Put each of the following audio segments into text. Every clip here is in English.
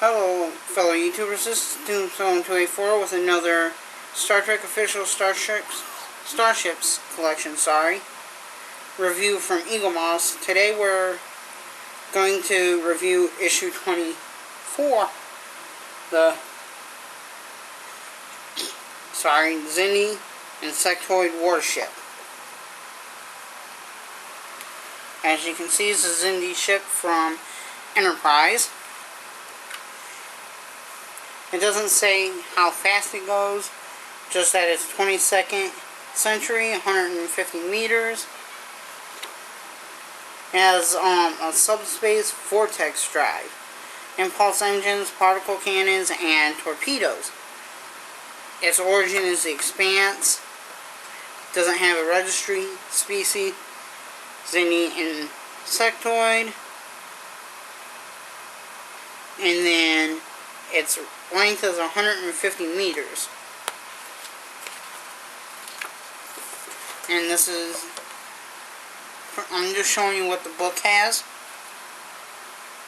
Hello, fellow YouTubers. This is Doomstone284 with another Star Trek official Starships collection, review from Eaglemoss. Today we're going to review issue 24, the Xindi Insectoid Warship. As you can see, it's a Xindi ship from Enterprise. It doesn't say how fast it goes, just that it's 22nd century, 150 meters. It has a subspace vortex drive, impulse engines, particle cannons, and torpedoes. Its origin is the Expanse. Doesn't have a registry species. Xindi Insectoid. And then its length is 150 meters. And this is, I'm just showing you what the book has,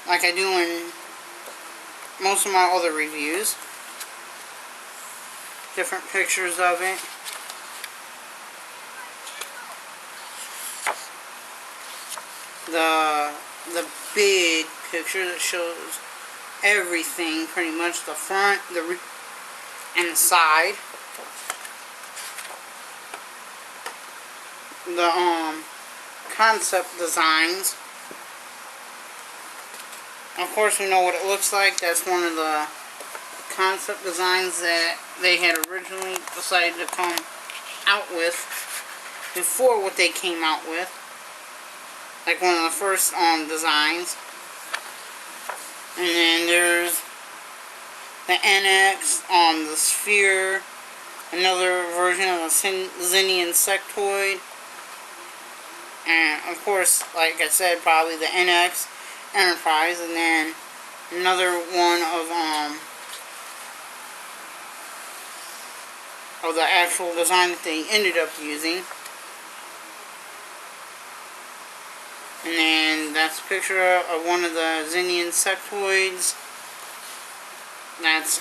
like I do in most of my other reviews. Different pictures of it. The big picture that shows everything, pretty much, the front, the rear, and the side. The concept designs. Of course, we know what it looks like. That's one of the concept designs that they had originally decided to come out with before what they came out with. Like one of the first designs. And then there's the NX on the sphere, another version of the Xindi Insectoid, and of course, like I said, probably the NX Enterprise, and then another one of the actual design that they ended up using. And then that's a picture of one of the Xindi Insectoids. That's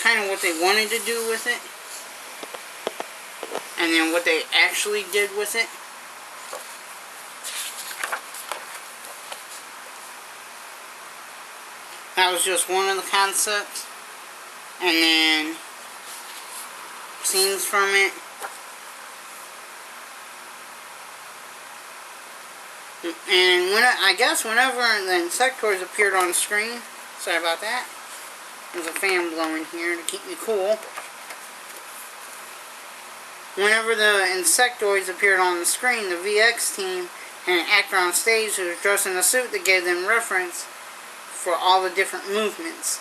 kind of what they wanted to do with it. And then what they actually did with it. That was just one of the concepts. And then scenes from it. And I guess whenever the Insectoids appeared on the screen, sorry about that, there's a fan blowing here to keep me cool. Whenever the Insectoids appeared on the screen, the VX team had an actor on stage who was dressed in a suit that gave them reference for all the different movements.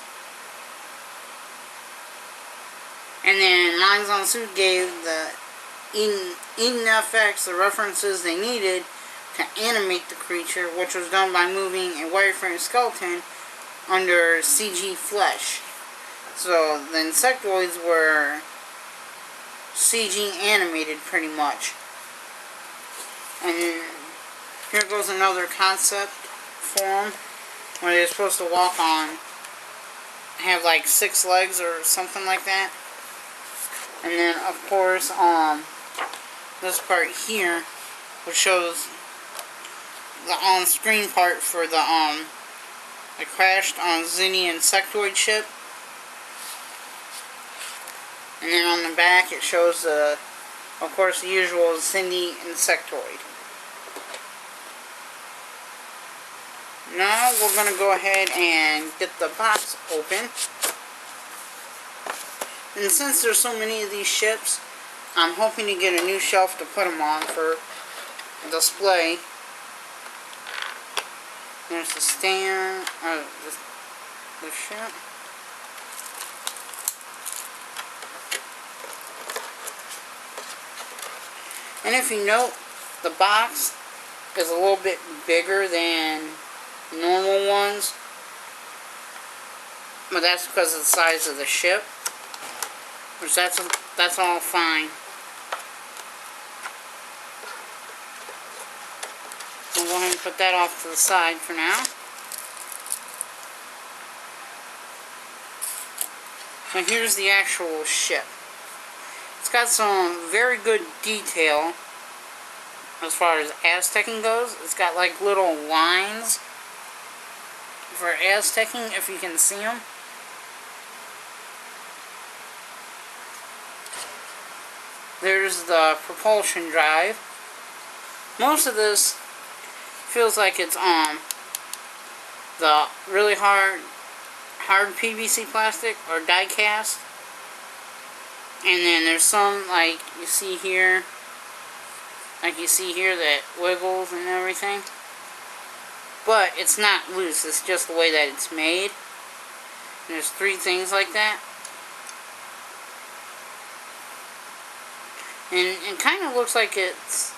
And then lines on the suit gave the EFX the references they needed to animate the creature, which was done by moving a wireframe skeleton under CG flesh. So the Insectoids were CG animated pretty much. And here goes another concept form where they're supposed to walk on, have like 6 legs or something like that. And then of course this part here, which shows the on-screen part for the crashed on Xindi Insectoid ship. And then on the back it shows of course, the usual Xindi Insectoid. Now we're going to go ahead and get the box open. And since there's so many of these ships, I'm hoping to get a new shelf to put them on for display. There's the stand, the ship. And if you note, the box is a little bit bigger than normal ones. But that's because of the size of the ship. Which that's all fine. We'll go ahead and put that off to the side for now. So here's the actual ship. It's got some very good detail as far as Aztecing goes. It's got like little lines for Aztecing, if you can see them. There's the propulsion drive. Most of this feels like it's the really hard PVC plastic or die cast. And then there's some like you see here that wiggles and everything. But it's not loose, it's just the way that it's made. And there's 3 things like that. And it kind of looks like it's,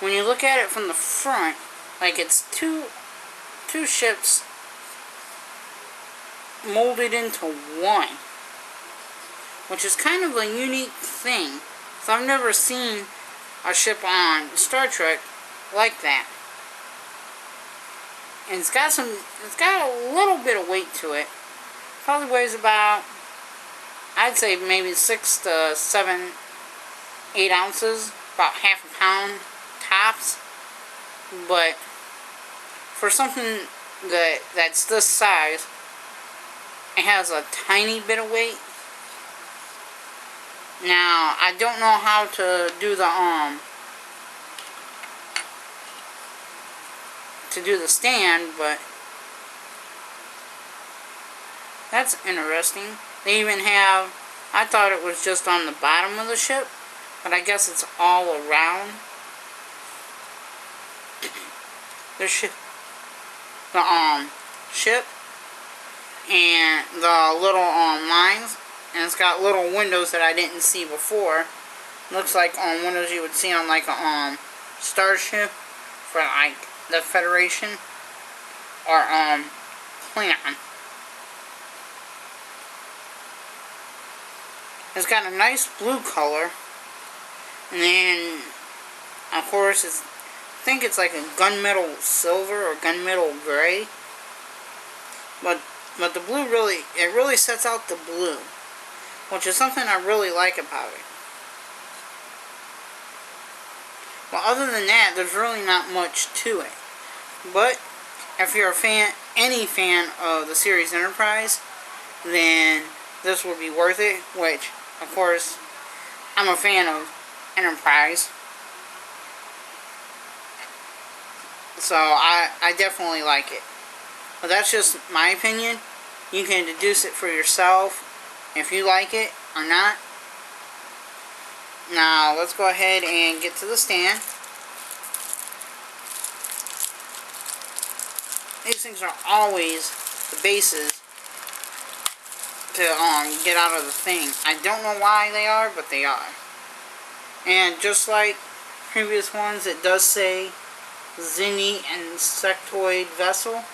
when you look at it from the front, like it's two ships molded into one. Which is kind of a unique thing. So I've never seen a ship on Star Trek like that. And it's got a little bit of weight to it. Probably weighs about, I'd say maybe 6 to 7, 8 ounces, about half a pound tops. But for something that's this size, it has a tiny bit of weight. Now, I don't know how to do the stand, but that's interesting. They even have, I thought it was just on the bottom of the ship, but I guess it's all around the ship. The ship and the little lines. And it's got little windows that I didn't see before. Looks like windows you would see on like a starship for like the Federation or Klingon. It's got a nice blue color, and then of course I think it's like a gunmetal silver or gunmetal gray. But the blue really sets out the blue, which is something I really like about it. Well, other than that, there's really not much to it. But if you're any fan of the series Enterprise, then this would be worth it. Which, of course, I'm a fan of Enterprise, so I definitely like it. But that's just my opinion. You can deduce it for yourself if you like it or not. Now, let's go ahead and get to the stand. These things are always the bases to get out of the thing. I don't know why they are, but they are. And just like previous ones, it does say Xindi Insectoid Vessel.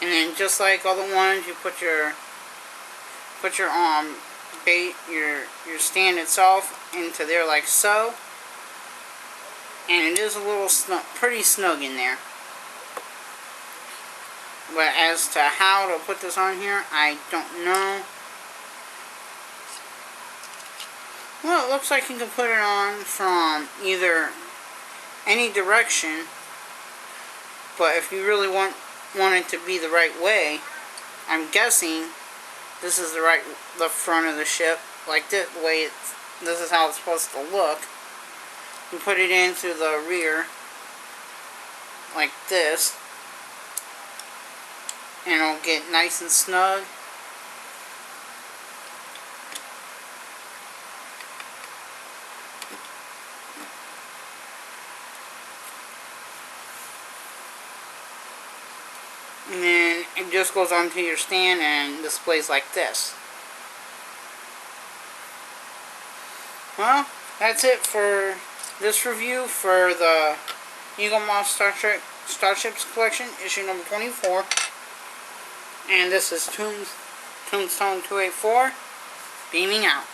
And then just like other ones, you put your stand itself into there like so. And it is a little pretty snug in there. But as to how to put this on here, I don't know. Well, it looks like you can put it on from either any direction. But if you really want it to be the right way, I'm guessing this is the front of the ship, like this way. This is how it's supposed to look. You put it into the rear like this, and it'll get nice and snug. And then it just goes onto your stand and displays like this. Well, that's it for this review for the Eaglemoss Star Trek Starships Collection, issue number 24. And this is Tombstone 284, beaming out.